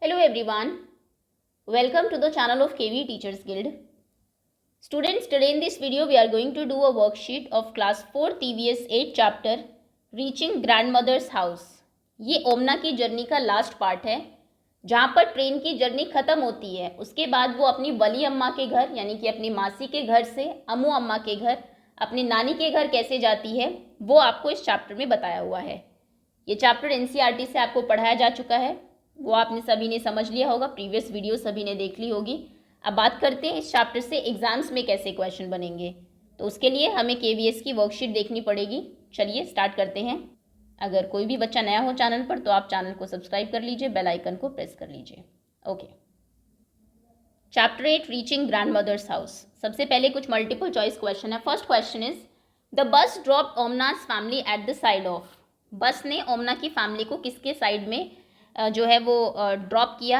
Hello everyone, welcome to the channel of KV Teachers Guild. Students, today in this video we are going to do a worksheet of class 4 TVS 8 chapter Reaching Grandmother's House. ये ओमना की journey का last part है जहाँ पर train की journey ख़त्म होती है। उसके बाद वो अपनी वली अम्मा के घर यानी कि अपनी मासी के घर से अम्मू अम्मा के घर, अपनी नानी के घर कैसे जाती है वो आपको इस चैप्टर में बताया हुआ है। ये चैप्टर एनसीईआरटी से आपको पढ़ाया जा चुका है, वो आपने सभी ने समझ लिया होगा, प्रीवियस वीडियो सभी ने देख ली होगी। अब बात करते हैं इस चैप्टर से एग्जाम्स में कैसे क्वेश्चन बनेंगे। तो उसके लिए हमें केवीएस की वर्कशीट देखनी पड़ेगी। चलिए स्टार्ट करते हैं। अगर कोई भी बच्चा नया हो चैनल पर तो आप चैनल को सब्सक्राइब कर लीजिए, बेल आइकन को प्रेस कर लीजिए। Okay, chapter 8 reaching grandmother's house. सबसे पहले कुछ मल्टीपल चॉइस क्वेश्चन है। First question is the bus dropped Omna's family at the side of. Bus ने ओमना की फैमिली को किसके साइड में जो है वो ड्रॉप किया?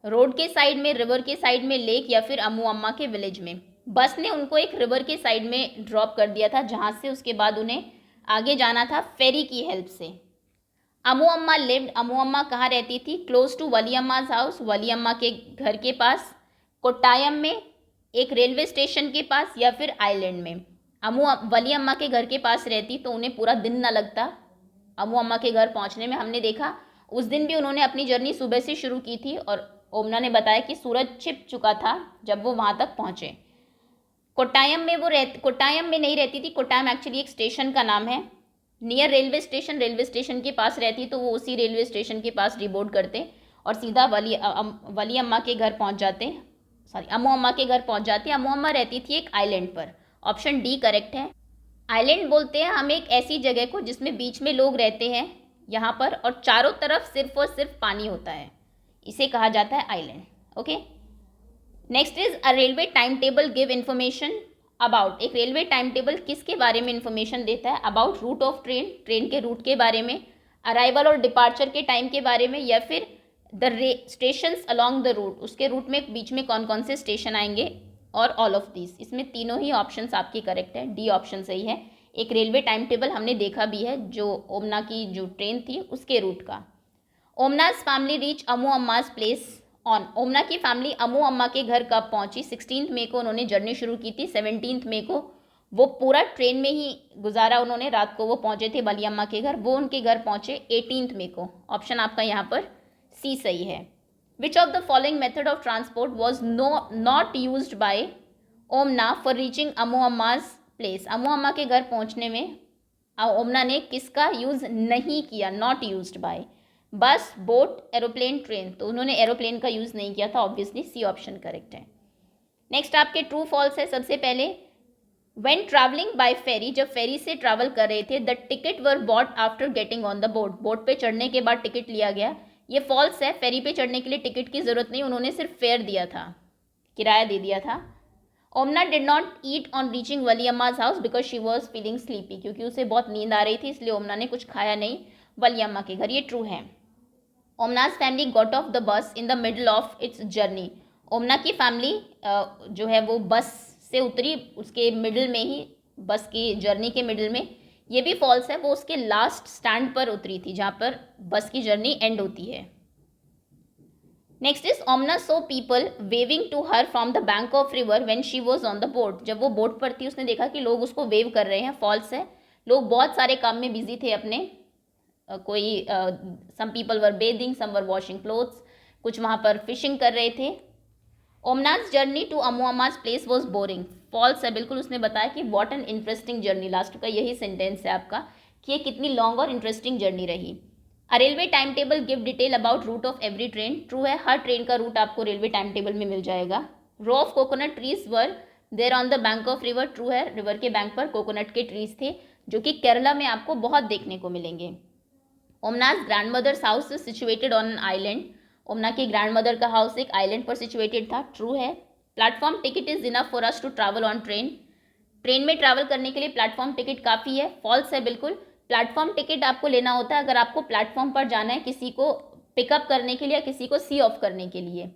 रोड के साइड में, रिवर के साइड में, लेक या फिर अम्मू अम्मा के विलेज में? बस ने उनको एक रिवर के साइड में ड्रॉप कर दिया था जहाँ से उसके बाद उन्हें आगे जाना था फेरी की हेल्प से। अम्मू अम्मा लिव्ड, अम्मू अम्मा कहाँ रहती थी? Close to Valli Amma's house, Valli Amma के घर के पास। कोट्टायम में, एक रेलवे स्टेशन के पास, या फिर आइलैंड में? वली अम्मा के घर के पास रहती तो उन्हें पूरा दिन न लगता अम्मू अम्मा के घर पहुँचने में। हमने देखा उस दिन भी उन्होंने अपनी जर्नी सुबह से शुरू की थी और ओमना ने बताया कि सूरज छिप चुका था जब वो वहाँ तक पहुँचे। कोट्टायम में कोट्टायम में नहीं रहती थी। कोट्टायम एक्चुअली एक स्टेशन का नाम है, near railway station. Railway station के पास रहती तो वो उसी रेलवे स्टेशन के पास डिबोर्ड करते और सीधा वली अम्मा के घर पहुँच जाते, अम्मू अम्मा के घर पहुँच जाते। अम्मू अम्मा रहती थी एक आइलैंड पर। ऑप्शन डी करेक्ट है। आइलैंड बोलते हैं हम एक ऐसी जगह को जिसमें बीच में लोग रहते हैं यहाँ पर और चारों तरफ सिर्फ और सिर्फ पानी होता है, इसे कहा जाता है island. Okay, next is a railway time table give information about. एक रेलवे टाइम टेबल किसके बारे में इन्फॉर्मेशन देता है? About route of train, train के रूट के बारे में, अराइवल और डिपार्चर के टाइम के बारे में, या फिर the stations along the route, उसके रूट में बीच में कौन कौन से स्टेशन आएंगे, और ऑल ऑफ दिस। इसमें तीनों ही ऑप्शंस आपकी करेक्ट है, डी ऑप्शन सही है। एक रेलवे टाइम टेबल हमने देखा भी है जो ओमना की जो ट्रेन थी उसके रूट का। Omna's family reach Ammu Amma's place on. Omna की फैमिली अम्मू अम्मा के घर कब पहुंची? 16 मई को उन्होंने जर्नी शुरू की थी। 17 मई को वो पूरा ट्रेन में ही गुजारा उन्होंने, रात को वो पहुंचे थे वली अम्मा के घर। वो उनके घर पहुंचे 18 मई को। ऑप्शन आपका यहाँ पर सी सही है। Which of the following method of transport was not used by Omna for reaching Ammu Amma's place. Ammu Amma के घर पहुंचने में ओमना ने किसका यूज़ नहीं किया? Not used bye. बस, बोट, एरोप्लेन, ट्रेन। तो उन्होंने एरोप्लेन का यूज़ नहीं किया था, ऑब्वियसली सी ऑप्शन करेक्ट है। नेक्स्ट आपके ट्रू फॉल्स है। सबसे पहले व्हेन ट्रैवलिंग बाय फेरी, जब फेरी से ट्रैवल कर रहे थे, the ticket were bought after getting on the boat. Boat पे चढ़ने के बाद टिकट लिया गया, ये फॉल्स है। फेरी पे चढ़ने के लिए टिकट की ज़रूरत नहीं, उन्होंने सिर्फ फेयर दिया था, किराया दे दिया था। Omna did not eat on reaching Valli Amma's house because she was feeling sleepy, क्योंकि उसे बहुत नींद आ रही थी इसलिए ओमना ने कुछ खाया नहीं वली अम्मा के घर, ये ट्रू है। Omna's family got off the bus in the middle of its journey. Omna की फैमिली जो है वो बस से उतरी उसके मिडल में ही, बस की जर्नी के मिडल में। ये भी फॉल्स है, वो उसके लास्ट स्टैंड पर उतरी थी जहाँ पर बस की जर्नी एंड होती है। Next is Omana so people waving to her from the bank of river when she was on the boat. जब वो बोट पर थी उसने देखा कि लोग उसको वेव कर रहे हैं, फॉल्स है। लोग बहुत सारे काम में बिजी थे अपने, कोई some people were bathing, some were washing clothes, कुछ वहाँ पर फिशिंग कर रहे थे। Omna's journey to Ammu Amma's place was boring, false है बिल्कुल। उसने बताया कि what an interesting journey, last का यही सेंटेंस है आपका कि ये कितनी लॉन्ग और इंटरेस्टिंग जर्नी रही। A railway time table give detail about route of every train, true है। हर ट्रेन का रूट आपको रेलवे टाइम टेबल में मिल जाएगा। Row of coconut trees were there on the bank of river, true है। River के बैंक पर कोकोनट के ट्रीज थे जो कि केरला में आपको बहुत देखने को मिलेंगे। Omna's grandmother's house is situated on an island. Omna की ग्रैंड मदर का हाउस एक आइलैंड पर सिचुएटेड था, ट्रू है। Platform ticket is enough for us to travel on train, train में ट्रैवल करने के लिए प्लेटफॉर्म टिकट काफ़ी है, फॉल्स है बिल्कुल। प्लेटफॉर्म टिकट आपको लेना होता है अगर आपको प्लेटफॉर्म पर जाना है किसी को पिकअप करने के लिए या किसी को सी ऑफ करने के लिए।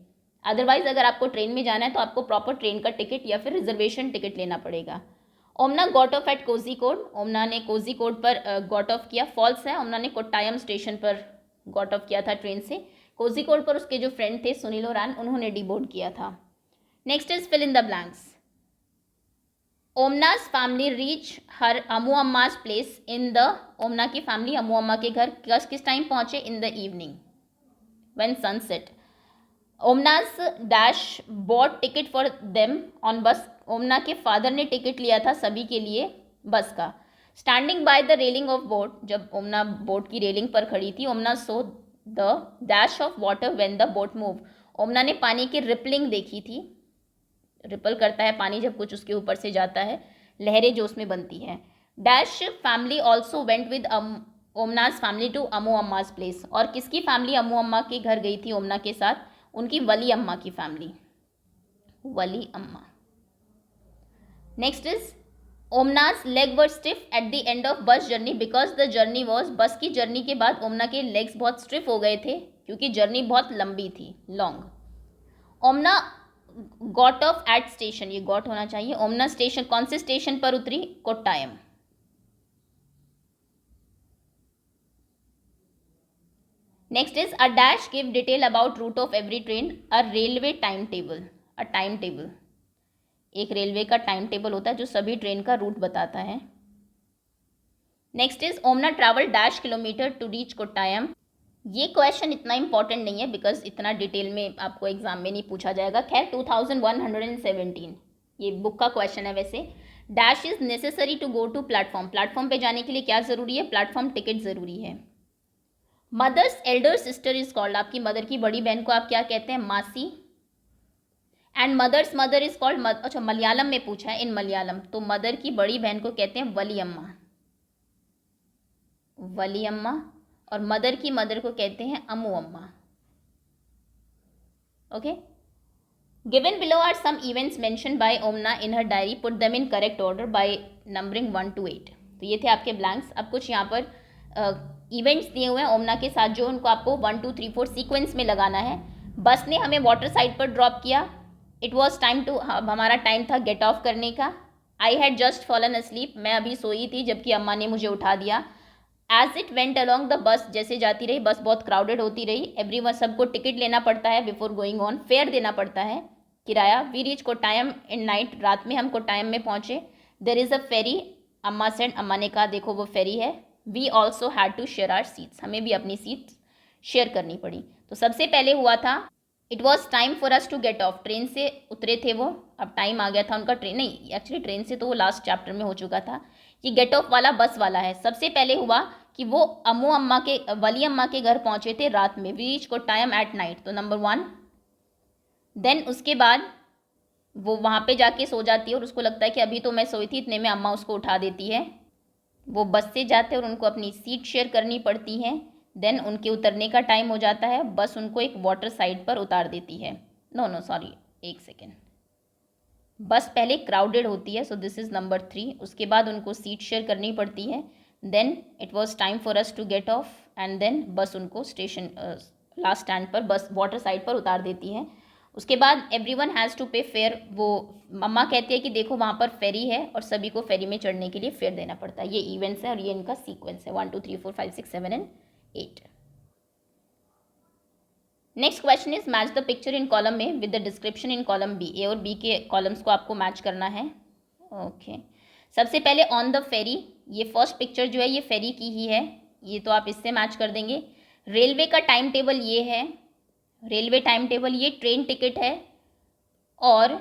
अदरवाइज अगर आपको ट्रेन में जाना है तो आपको प्रॉपर ट्रेन का टिकट या फिर रिजर्वेशन टिकट लेना पड़ेगा। ओमना गॉट ऑफ एट कोझिकोड, ओमना ने कोझिकोड पर गॉट ऑफ किया, फॉल्स है। ओमना ने कोट्टायम स्टेशन पर गॉट ऑफ किया था ट्रेन से। कोझिकोड पर उसके जो फ्रेंड थे सुनील और एन, उन्होंने डिबोर्ड किया था। Next is fill in the blanks. Omna's family reach her Ammu Amma's place in the, Omna की फैमिली अमू अम्मा के घर किस टाइम पहुंचे? In the evening when sunset. Omna's dash bought ticket for them on bus, Omna के फादर ने टिकट लिया था सभी के लिए बस का। Standing by the railing of boat, जब ओमना बोट की रेलिंग पर खड़ी थी, Omna saw the dash of water when the boat move, Omna ने पानी की रिपलिंग देखी थी, रिपल करता है पानी जब कुछ उसके ऊपर से जाता है, लहरें जो उसमें बनती हैं। Dash family also went with Omna's family to Ammu Amma's place, और किसकी फैमिली अमू अम्मा के घर गई थी ओमना के साथ? उनकी वली अम्मा की family, Valli Amma. Next is Omna's leg were stiff at the end of bus journey because the journey was, bus की जर्नी के बाद ओमना के लेग्स बहुत स्टिफ हो गए थे क्योंकि जर्नी बहुत लंबी थी, long. Omana got off at station, ये गॉट होना चाहिए। ओमना स्टेशन, कौन से स्टेशन पर उतरी? Kottayam. Next is a dash give detail about route of every train, a railway time table, a time table, एक रेलवे का टाइम टेबल होता है जो सभी ट्रेन का रूट बताता है। Next is Omana travel dash kilometre to reach Kottayam, ये क्वेश्चन इतना इंपॉर्टेंट नहीं है बिकॉज इतना डिटेल में आपको एग्जाम में नहीं पूछा जाएगा। खैर 2117 ये बुक का क्वेश्चन है वैसे। Dash is necessary to go to platform, platform पे जाने के लिए क्या ज़रूरी है? प्लेटफॉर्म टिकट ज़रूरी है। Mother's elder sister is called, आपकी मदर की बड़ी बहन को आप क्या कहते हैं? मासी। And mother's mother is called, अच्छा मलयालम में पूछा है, इन मलयालम, तो मदर की बड़ी बहन को कहते हैं वली अम्मा, वली अम्मा, और मदर की मदर को कहते हैं Ammu Amma. Okay, given below are some events mentioned by Omana in her diary, put them in correct order by numbering 1 to 8। तो ये थे आपके ब्लैंक्स। अब कुछ यहाँ पर इवेंट्स दिए हुए हैं ओमना के साथ जो उनको आपको 1 2 3 4 सीक्वेंस में लगाना है। बस ने हमें वाटर साइड पर ड्रॉप किया, इट वॉज टाइम टू, हमारा टाइम था गेट ऑफ करने का। I had just fallen asleep, मैं अभी सोई थी जबकि अम्मा ने मुझे उठा दिया। As it went along the bus, जैसे जाती रही बस बहुत क्राउडेड होती रही। एवरीवन, सबको टिकट लेना पड़ता है बिफोर गोइंग ऑन, फेयर देना पड़ता है, किराया। We reach Kottayam in night, रात में हम कोट्टायम में पहुंचे। देर इज़ अ फेरी, अम्मा सेड, अम्मा ने कहा देखो वो फेरी है। We also had to share our seats, हमें भी अपनी सीट्स शेयर करनी पड़ी। तो सबसे पहले हुआ था it was time for us to get off, train से उतरे थे वो, अब टाइम आ गया था उनका, ट्रेन नहीं एक्चुअली ट्रेन से तो वो लास्ट चैप्टर में हो चुका था। ये गेट ऑफ वाला बस वाला है। सबसे पहले हुआ कि वो अम्मू अम्मा के, वली अम्मा के घर पहुंचे थे रात में। We reach Kottayam at night, तो नंबर 1। देन उसके बाद वो वहाँ पे जाके सो जाती है और उसको लगता है कि अभी तो मैं सोई थी, इतने में अम्मा उसको उठा देती है। वो बस से जाते हैं और उनको अपनी सीट शेयर करनी पड़ती है। देन उनके उतरने का टाइम हो जाता है, बस उनको एक वाटर साइड पर उतार देती है। नो सॉरी, एक सेकेंड, बस पहले क्राउडेड होती है, सो दिस इज़ नंबर 3। उसके बाद उनको सीट शेयर करनी पड़ती है। Then it was time for us to get off and then बस उनको स्टेशन लास्ट स्टैंड पर, बस वाटर साइड पर उतार देती है। उसके बाद एवरीवन हैज़ टू पे फेयर, वो मम्मा कहती है कि देखो वहाँ पर फेरी है और सभी को फेरी में चढ़ने के लिए फेयर देना पड़ता है। ये इवेंट्स है और ये इनका सीक्वेंस है 1 2 3 4 5 6 7 and 8। Next question is match the picture in column में with the description in column B. A और बी के कॉलम्स को आपको मैच करना है। ओके, सबसे पहले ऑन द फेरी, ये फर्स्ट पिक्चर जो है ये फेरी की ही है, ये तो आप इससे मैच कर देंगे। रेलवे का टाइम टेबल ये है, रेलवे टाइम टेबल, ये ट्रेन टिकट है, और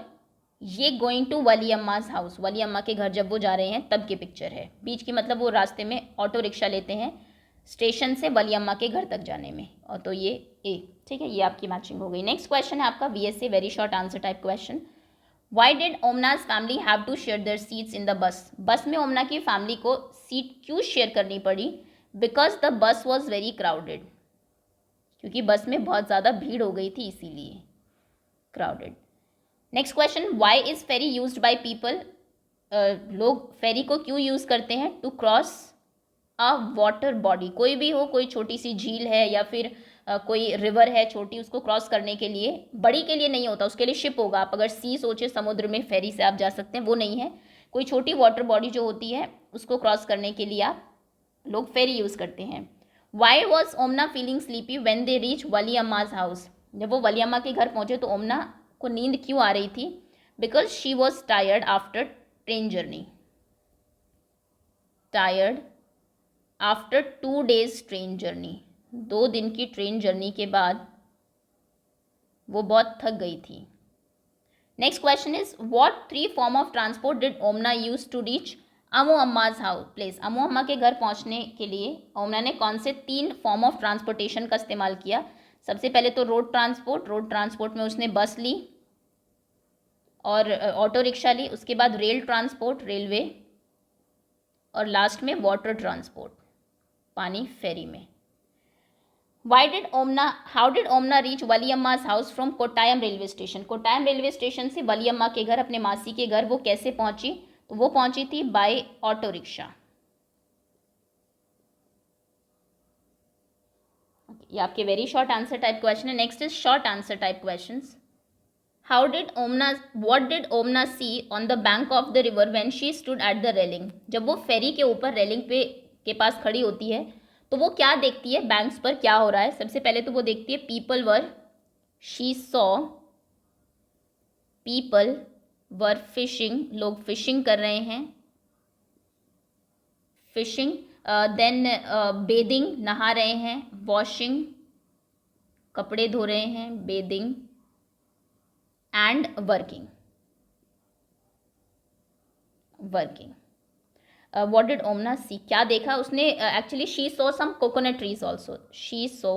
ये going to Valli Amma's house, Valli Amma के घर जब वो जा रहे हैं तब की पिक्चर है। बीच की मतलब वो रास्ते में ऑटो रिक्शा लेते हैं स्टेशन से वली अम्मा के घर तक जाने में, और तो ये ए, ठीक है, ये आपकी मैचिंग हो गई। नेक्स्ट क्वेश्चन है आपका VSA very short answer type question. Why did Omna's family have to share their seats in the bus, bus में ओमना की फैमिली को सीट क्यों शेयर करनी पड़ी? Because the bus was very crowded, क्योंकि बस में बहुत ज़्यादा भीड़ हो गई थी इसीलिए crowded. Next question, why is ferry used by people, लोग फेरी को क्यों यूज़ करते हैं? To cross a water body, कोई भी हो, कोई छोटी सी झील है या फिर कोई रिवर है छोटी, उसको क्रॉस करने के लिए, बड़ी के लिए नहीं होता, उसके लिए शिप होगा। आप अगर सी सोचे समुद्र में फेरी से आप जा सकते हैं, वो नहीं है, कोई छोटी वाटर बॉडी जो होती है उसको क्रॉस करने के लिए आप लोग फेरी यूज़ करते हैं। Why was ओमना feeling sleepy when they reach Wali Amma's house? जब वो वली अम्मा के घर पहुंचे तो ओमना को नींद क्यों आ रही थी? Because she was tired after train journey. Tired after 2 days train journey, 2 दिन की ट्रेन जर्नी के बाद वो बहुत थक गई थी। Next question is what 3 form of transport did Omana use to reach Ammu Amma's house place? Ammu Amma के घर पहुंचने के लिए ओमना ने कौन से 3 फॉर्म ऑफ ट्रांसपोर्टेशन का इस्तेमाल किया? सबसे पहले तो रोड ट्रांसपोर्ट में उसने बस ली और ऑटो रिक्शा ली, उसके बाद रेल ट्रांसपोर्ट रेलवे, और लास्ट में वाटर ट्रांसपोर्ट पानी फेरी में। How did ओमना reach Wali Amma's house from Kottayam railway station? Kottayam railway station से वली अम्मा के घर, अपने मासी के घर वो कैसे पहुंची? तो वो पहुंची थी बाय ऑटो रिक्शा। ये आपके very short answer type question है। Next is short answer type questions. What did Omna see on the bank of the river when she stood at the railing? जब वो फेरी के ऊपर रेलिंग पे के पास खड़ी होती है तो वो क्या देखती है? बैंक्स पर क्या हो रहा है? सबसे पहले तो वो देखती है पीपल वर फिशिंग, लोग फिशिंग कर रहे हैं, फिशिंग, देन बेदिंग, नहा रहे हैं, वॉशिंग, कपड़े धो रहे हैं, bathing, and working. What did Omna see? क्या देखा उसने? Actually she saw some coconut trees also, she saw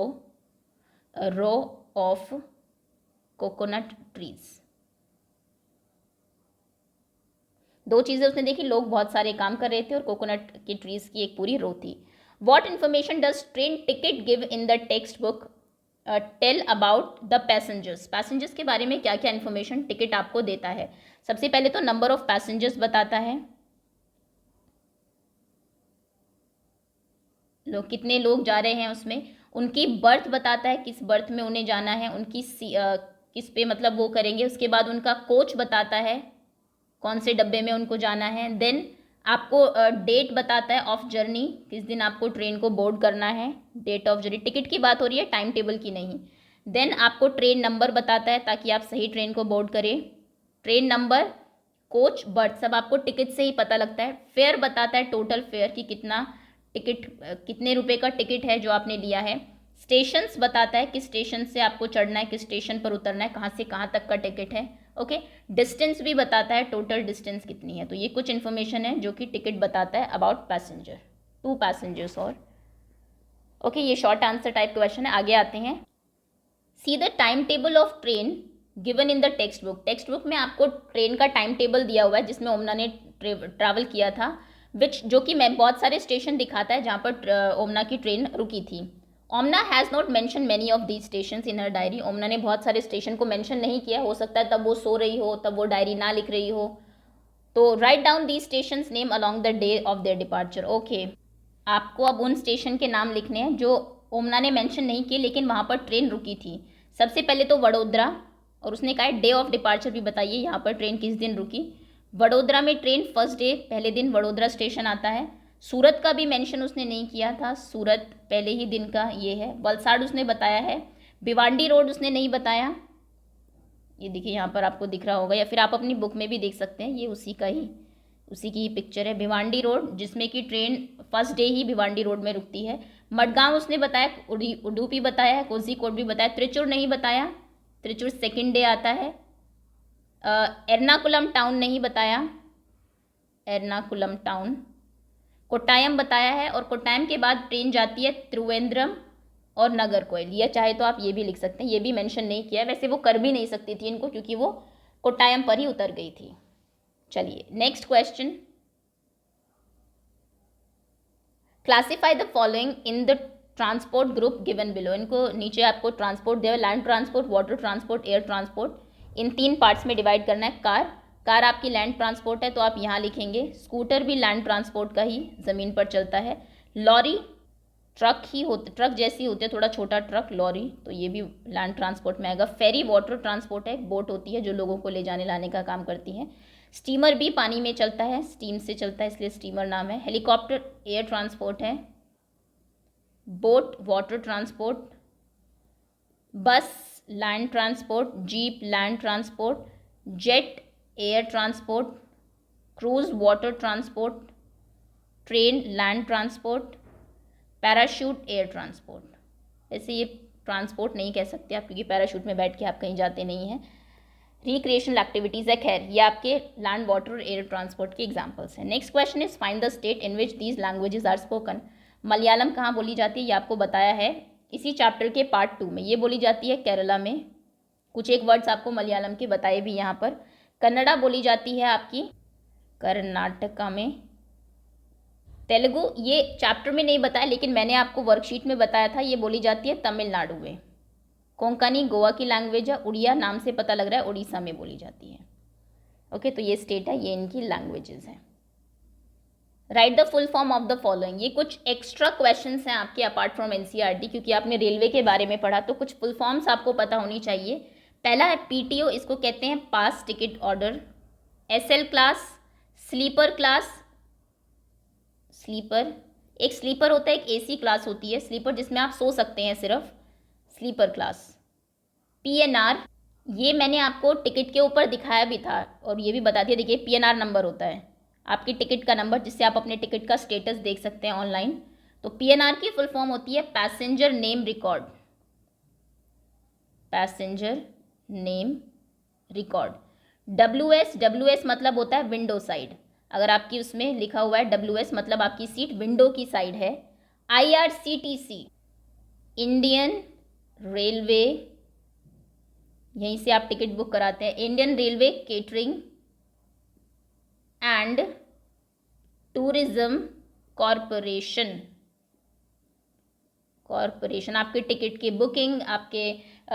row of coconut trees. 2 चीज़ें उसने देखी, लोग बहुत सारे काम कर रहे थे और कोकोनट की ट्रीज की एक पूरी रो थी। What information does train ticket give in the text book tell about the passengers के बारे में क्या क्या इन्फॉर्मेशन टिकट आपको देता है? सबसे पहले तो नंबर ऑफ पैसेंजर्स बताता है, कितने लोग जा रहे हैं उसमें, उनकी बर्थ बताता है, किस बर्थ में उन्हें जाना है, उनकी किस पे मतलब वो करेंगे। उसके बाद उनका कोच बताता है, कौन से डब्बे में उनको जाना है। देन आपको डेट बताता है ऑफ जर्नी, किस दिन आपको ट्रेन को बोर्ड करना है, डेट ऑफ जर्नी। टिकट की बात हो रही है, टाइम टेबल की नहीं। देन आपको ट्रेन नंबर बताता है ताकि आप सही ट्रेन को बोर्ड करें। ट्रेन नंबर, कोच, बर्थ सब आपको टिकट से ही पता लगता है। फेयर बताता है, टोटल फेयर कि कितने रुपए का टिकट है जो आपने लिया है। स्टेशंस बताता है किस स्टेशन से आपको चढ़ना है, किस स्टेशन पर उतरना है, कहाँ से कहाँ तक का टिकट है। ओके, डिस्टेंस भी बताता है, टोटल डिस्टेंस कितनी है। तो ये कुछ इन्फॉर्मेशन है जो कि टिकट बताता है अबाउट पैसेंजर, 2 पैसेंजर्स। और ओके, ये शॉर्ट आंसर टाइप क्वेश्चन है। आगे आते हैं। See the time table of train given in the text book. Text book में आपको ट्रेन का टाइम टेबल दिया हुआ है जिसमें ओमना ने ट्रैवल किया था, जो कि मैं बहुत सारे स्टेशन दिखाता है जहाँ पर ओमना की ट्रेन रुकी थी। Omna has not mention many of these station in her diary. Omna ने बहुत सारे स्टेशन को मैंशन नहीं किया, हो सकता है तब वो सो रही हो, तब वो डायरी ना लिख रही हो। तो write down these station name along the day of their departure. Okay, आपको अब उन स्टेशन के नाम लिखने हैं जो ओमना ने मैंशन नहीं किए लेकिन वहाँ पर ट्रेन रुकी थी। सबसे पहले तो वडोदरा, और उसने कहा डे ऑफ डिपार्चर भी बताइए यहाँ पर ट्रेन किस दिन रुकी। वडोदरा में ट्रेन फर्स्ट डे, पहले दिन वडोदरा स्टेशन आता है। सूरत का भी मेंशन उसने नहीं किया था, सूरत पहले ही दिन का ये है। वलसाड़ उसने बताया है। भिवांडी रोड उसने नहीं बताया, ये देखिए यहाँ पर आपको दिख रहा होगा, या फिर आप अपनी बुक में भी देख सकते हैं, ये उसी की ही पिक्चर है, भिवांडी रोड, जिसमें कि ट्रेन फर्स्ट डे ही भिवांडी रोड में रुकती है। मडगांव उसने बताया, उडुपी बताया है, कोझिकोड भी बताया, त्रिचूर नहीं बताया, त्रिचूर सेकेंड डे आता है। एर्नाकुलम टाउन नहीं बताया, एर्नाकुलम टाउन। कोट्टायम बताया है, और कोट्टायम के बाद ट्रेन जाती है त्रिवेंद्रम और नागरकोइल। या चाहे तो आप ये भी लिख सकते हैं, ये भी मेंशन नहीं किया है, वैसे वो कर भी नहीं सकती थी इनको क्योंकि वो कोट्टायम पर ही उतर गई थी। चलिए next question. Classify the following in the transport group given below. इनको नीचे आपको ट्रांसपोर्ट दिया, land transport, water transport, air transport. इन 3 पार्ट्स में डिवाइड करना है। कार आपकी लैंड ट्रांसपोर्ट है तो आप यहाँ लिखेंगे। स्कूटर भी लैंड ट्रांसपोर्ट का ही, ज़मीन पर चलता है। लॉरी ट्रक जैसी होती है, थोड़ा छोटा ट्रक, लॉरी, तो ये भी लैंड ट्रांसपोर्ट में आएगा। फेरी वाटर ट्रांसपोर्ट है, एक बोट होती है जो लोगों को ले जाने लाने का काम करती है। स्टीमर भी पानी में चलता है, स्टीम से चलता है इसलिए स्टीमर नाम है। हेलीकॉप्टर एयर ट्रांसपोर्ट है। Boat water transport, bus land transport, jeep land transport, jet air transport, cruise water transport, train land transport, parachute air transport. ऐसे ये ट्रांसपोर्ट नहीं कह सकते आप क्योंकि पैराशूट में बैठ के आप कहीं जाते नहीं हैं। रिक्रिएशनल एक्टिविटीज़ है, खैर ये आपके लैंड वाटर और एयर ट्रांसपोर्ट के एग्जांपल्स हैं। Next question is find the state in which these languages are spoken. Malayalam कहाँ बोली जाती है ये आपको बताया है इसी चैप्टर के पार्ट 2 में। ये बोली जाती है केरला में, कुछ एक वर्ड्स आपको मलयालम के बताए भी यहाँ पर। कन्नड़ा बोली जाती है आपकी कर्नाटका में। तेलुगु ये चैप्टर में नहीं बताया लेकिन मैंने आपको वर्कशीट में बताया था, ये बोली जाती है तमिलनाडु में। कोंकणी गोवा की लैंग्वेज है। उड़िया नाम से पता लग रहा है उड़ीसा में बोली जाती है। ओके, तो ये स्टेट है, ये इनकी लैंग्वेजेस हैं। Right the full form of the following. ये कुछ एक्स्ट्रा क्वेश्चंस हैं आपके अपार्ट फ्रॉम एनसीईआरटी, क्योंकि आपने रेलवे के बारे में पढ़ा तो कुछ फुल फॉर्म्स आपको पता होनी चाहिए। पहला है पीटीओ, इसको कहते हैं pass ticket order. SL class, sleeper class, sleeper एक स्लीपर होता है, एक एसी क्लास होती है स्लीपर जिसमें आप सो सकते हैं सिर्फ, स्लीपर क्लास। पीएनआर, ये मैंने आपको टिकट के ऊपर दिखाया भी था और ये भी बता दिया, देखिए पीएनआर नंबर होता है आपकी टिकट का नंबर जिससे आप अपने टिकट का स्टेटस देख सकते हैं ऑनलाइन। तो पीएनआर की फुल फॉर्म होती है passenger name record, passenger name record. WS मतलब होता है विंडो साइड, अगर आपकी उसमें लिखा हुआ है डब्ल्यूएस मतलब आपकी सीट विंडो की साइड है। आईआरसीटीसी, इंडियन रेलवे, यहीं से आप टिकट बुक कराते हैं। Indian railway catering and tourism corporation, आपके टिकट की बुकिंग, आपके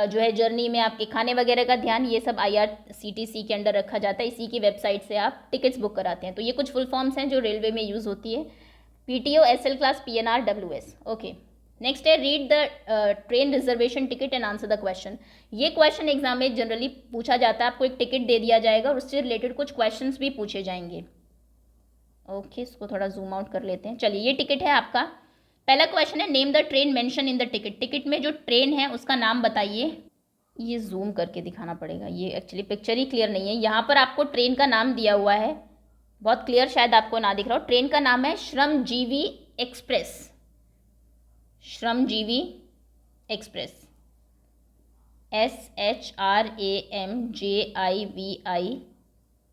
जो है जर्नी में आपके खाने वगैरह का ध्यान, ये सब आईआरसीटीसी के अंडर रखा जाता है। इसी की वेबसाइट से आप टिकट्स बुक कराते हैं। तो ये कुछ फुल फॉर्म्स हैं जो रेलवे में यूज़ होती है, PTO, SL class, PNR, WS. Okay, next है read the train reservation ticket and answer the question. ये क्वेश्चन एग्जाम में जनरली पूछा जाता है, आपको एक टिकट दे दिया जाएगा और उससे रिलेटेड कुछ क्वेश्चंस भी पूछे जाएंगे। ओके, इसको थोड़ा जूम आउट कर लेते हैं। चलिए, ये टिकट है आपका। पहला क्वेश्चन है name the train mention in the ticket. Ticket में जो ट्रेन है उसका नाम बताइए। ये जूम करके दिखाना पड़ेगा, ये एक्चुअली पिक्चर ही क्लियर नहीं है। यहाँ पर आपको ट्रेन का नाम दिया हुआ है, बहुत क्लियर शायद आपको ना दिख रहा हो। ट्रेन का नाम है Shramjeevi express, Shramjeevi express, SHRAMJIVI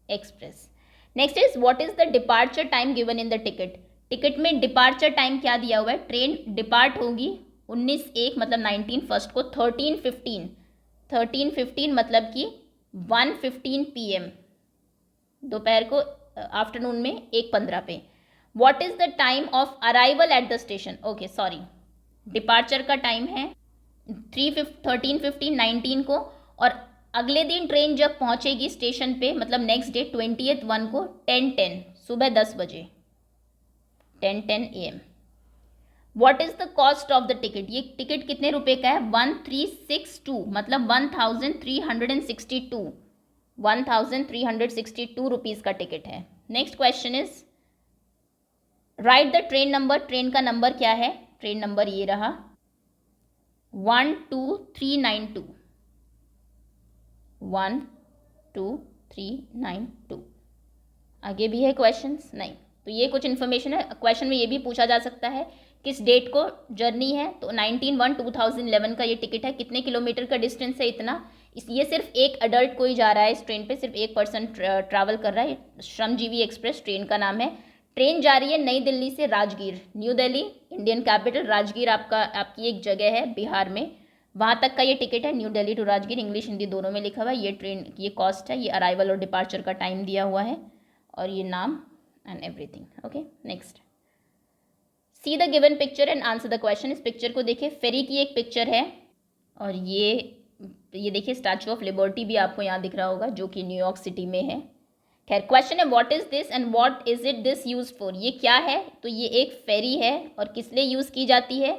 express. Next is what is the departure time given in the ticket. Ticket में डिपार्चर टाइम क्या दिया हुआ है। ट्रेन डिपार्ट होगी 19/1 मतलब 19 फर्स्ट को, 13:15 मतलब कि 1:15 PM दोपहर को, आफ्टरनून में 1:15 पे। What is the time of arrival at the station. Okay sorry, departure का टाइम है 13:15 को और अगले दिन ट्रेन जब पहुंचेगी स्टेशन पे मतलब नेक्स्ट डे 20th को 10:10 सुबह 10 बजे 10:10 AM। What is the cost of the ticket. ये टिकट कितने रुपए का है। 1362 मतलब 1362 रुपीज़ का टिकट है। Next question is right the train number. Train का नंबर क्या है। ट्रेन नंबर ये रहा 12392, 12392। आगे भी है क्वेश्चंस नहीं, तो ये कुछ इन्फॉर्मेशन है। क्वेश्चन में ये भी पूछा जा सकता है किस डेट को जर्नी है, तो 19/1/2011 का ये टिकट है। कितने किलोमीटर का डिस्टेंस है, इतना। ये सिर्फ एक अडल्ट को ही जा रहा है इस ट्रेन पे, सिर्फ एक पर्सन ट्रैवल कर रहा है। श्रमजीवी एक्सप्रेस ट्रेन का नाम है। ट्रेन जा रही है नई दिल्ली से Rajgir, new Delhi Indian capital, Rajgir आपकी एक जगह है बिहार में, वहाँ तक का ये टिकट है। New Delhi to Rajgir, English Hindi दोनों में लिखा हुआ है। ये ट्रेन ये कॉस्ट है, ये अराइवल और डिपार्चर का टाइम दिया हुआ है और ये नाम and everything. Okay, next see the given picture and answer the question. इस पिक्चर को देखिए, फेरी की एक पिक्चर है और ये देखिए स्टैचू ऑफ लिबर्टी भी आपको यहाँ दिख रहा होगा जो कि न्यूयॉर्क सिटी में है। खैर, क्वेश्चन है what is this and what is it this use for. ये क्या है, तो ये एक फेरी है और किस लिए यूज की जाती है।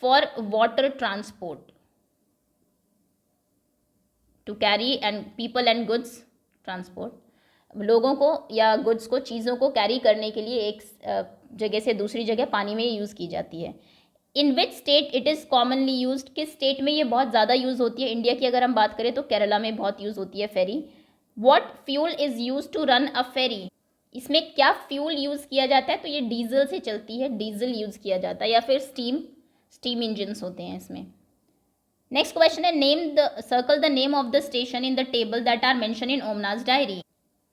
For water transport, to carry and people and goods transport, लोगों को या गुड्स को, चीज़ों को कैरी करने के लिए एक जगह से दूसरी जगह पानी में यूज़ की जाती है। In which state it is commonly used, किस स्टेट में ये बहुत ज़्यादा यूज़ होती है? इंडिया की अगर हम बात करें तो केरला में बहुत यूज़ होती है ferry. What fuel is use to run a ferry, इसमें क्या फ्यूल यूज़ किया जाता है? तो ये डीजल से चलती है, डीजल यूज़ किया जाता है, या फिर स्टीम इंजन्स होते हैं इसमें। नेक्स्ट क्वेश्चन है, name the circle the name of the station in the table that are mention in Omna's diary.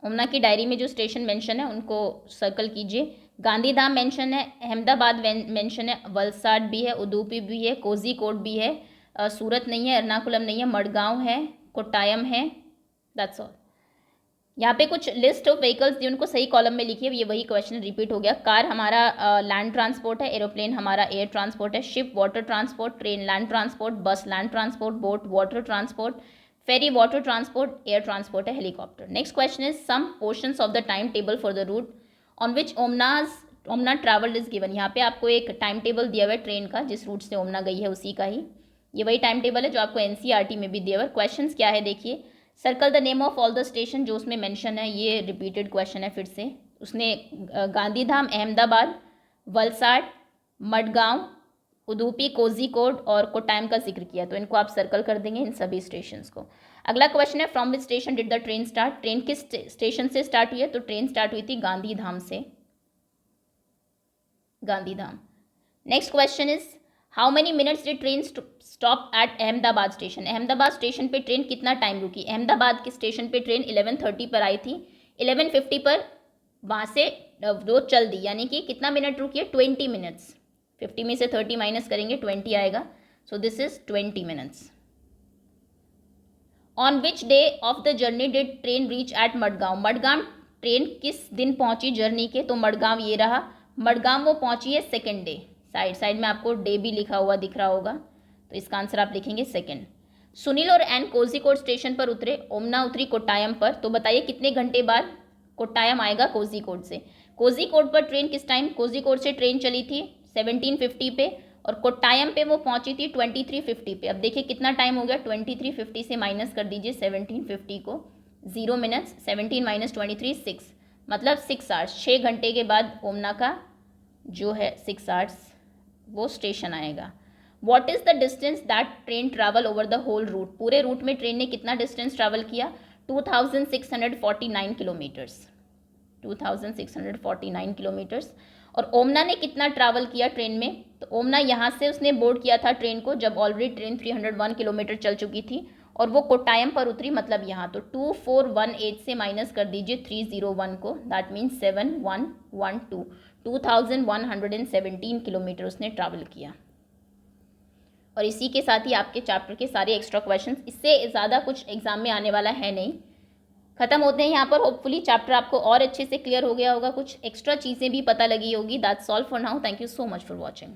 Omna की डायरी में जो स्टेशन मेंशन है उनको सर्कल कीजिए। गांधीधाम मेंशन है, अहमदाबाद मेंशन है, वलसाड भी है, उदुपी भी है, कोझिकोड भी है, सूरत नहीं है, एर्नाकुलम नहीं है, मडगांव है, कोट्टायम है। That's all. यहाँ पे कुछ लिस्ट ऑफ व्हीकल्स दी, उनको सही कॉलम में लिखिए। ये वही क्वेश्चन रिपीट हो गया। कार हमारा लैंड ट्रांसपोर्ट है, एरोप्लेन हमारा एयर ट्रांसपोर्ट है, ship water transport, train land transport, bus land transport, boat water transport, ferry water transport, air transport है, helicopter. Next question is some portions of the time table for the route on which Omna travelled is given. यहाँ पे आपको एक time table दिया हुआ है train का, जिस रूट से ओमना गई है उसी का ही ये वही टाइम टेबल है जो आपको एनसीईआरटी में भी दिया हुआ है। क्वेश्चन क्या है देखिए, circle the name of all the station, जो उसमें मेंशन है, ये रिपीटेड क्वेश्चन है फिर से। उसने गांधीधाम, अहमदाबाद, वलसाड, मडगांव, उदुपी, कोझिकोड और कोट्टायम का जिक्र किया, तो इनको आप सर्कल कर देंगे इन सभी स्टेशंस को। अगला क्वेश्चन है, from which station did the train start, train किस स्टेशन से स्टार्ट हुई है? तो ट्रेन स्टार्ट हुई थी गांधीधाम से, Gandhidham. Next question is how many minutes did train stop at Ahmedabad station, Ahmedabad station पे ट्रेन कितना टाइम रुकी? अहमदाबाद के स्टेशन पे ट्रेन 11:30 पर आई थी, 11:50 पर वहाँ से वो चल दी, यानी कि कितना मिनट रुकी है? 20 मिनट्स। 50 में से 30 माइनस करेंगे 20 आएगा, so this is 20 minutes. On which day of the journey did train reach at Madgaon, Madgaon train किस दिन पहुंची जर्नी के? तो मडगांव ये रहा, मडगांव वो पहुंची है सेकेंड डे। साइड में आपको डे भी लिखा हुआ दिख रहा होगा, तो इसका आंसर आप लिखेंगे सेकेंड। सुनील और एन कोझिकोड स्टेशन पर उतरे, ओमना उतरी कोट्टायम पर, तो बताइए कितने घंटे बाद कोट्टायम आएगा कोझिकोड से? कोझिकोड पर ट्रेन किस टाइम, कोझिकोड से ट्रेन चली थी 1750 पे और कोट्टायम पे वो पहुंची थी 2350 पे। अब देखिए कितना टाइम हो गया, 2350 से माइनस कर दीजिए 1750 को, 0 मिनट्स, 17 माइनस 23 6, मतलब 6 आवर्स। 6 घंटे के बाद ओमना का जो है 6 आवर्स वो स्टेशन आएगा। What is the distance that train travel over the whole route, पूरे रूट में ट्रेन ने कितना डिस्टेंस ट्रैवल किया? 2649 किलोमीटर्स, 2649 किलोमीटर्स। और ओमना ने कितना ट्रैवल किया ट्रेन में? तो ओमना यहाँ से उसने बोर्ड किया था ट्रेन को जब ऑलरेडी ट्रेन 301 किलोमीटर चल चुकी थी और वो कोट्टायम पर उतरी, मतलब यहाँ, तो 2418 से माइनस कर दीजिए 301 को, दैट मीन्स 7112, 2117 किलोमीटर उसने ट्रैवल किया। और इसी के साथ ही आपके चैप्टर के सारे एक्स्ट्रा क्वेश्चंस, इससे ज़्यादा कुछ एग्जाम में आने वाला है नहीं, खत्म होते हैं यहाँ पर। होपफुली चैप्टर आपको और अच्छे से क्लियर हो गया होगा, कुछ एक्स्ट्रा चीज़ें भी पता लगी होगी। That's all for now, thank you so much for watching.